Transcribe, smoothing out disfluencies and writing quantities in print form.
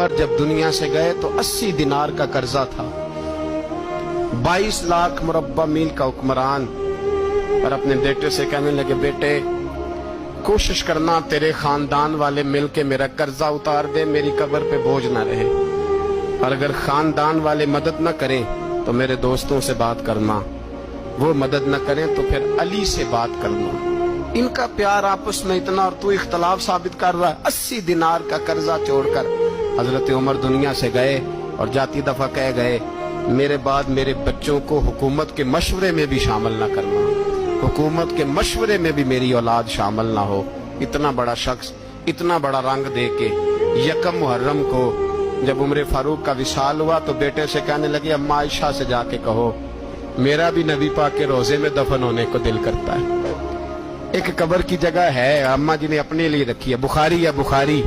عمر جب دنیا سے گئے تو 80 دینار کا قرضہ تھا، 22 لاکھ مربع میل کا حکمران، اور اپنے بیٹے سے کہنے لگے بیٹے کوشش کرنا تیرے خاندان والے مل کے میرا قرضہ اتار دے، میری قبر پہ بوجھ نہ رہے، اور اگر خاندان والے مدد نہ کریں تو میرے دوستوں سے بات کرنا، وہ مدد نہ کریں تو پھر علی سے بات کرنا۔ ان کا پیار آپس میں اتنا، اور تو اختلاف ثابت کر رہا ہے۔ 80 دینار کا قرضہ چھوڑ کر حضرت عمر دنیا سے گئے اور جاتی دفعہ کہہ گئے میرے بعد میرے بچوں کو حکومت کے مشورے میں بھی شامل نہ کرنا، حکومت کے مشورے میں بھی میری اولاد شامل نہ ہو۔ اتنا بڑا شخص اتنا بڑا رنگ دے کے یکم محرم کو جب عمر فاروق کا وصال ہوا تو بیٹے سے کہنے لگے اماں عائشہ سے جا کے کہو میرا بھی نبی پاک کے روزے میں دفن ہونے کو دل کرتا ہے۔ ایک قبر کی جگہ ہے اماں جی نے اپنے لیے رکھی ہے، بخاری ہے، بخاری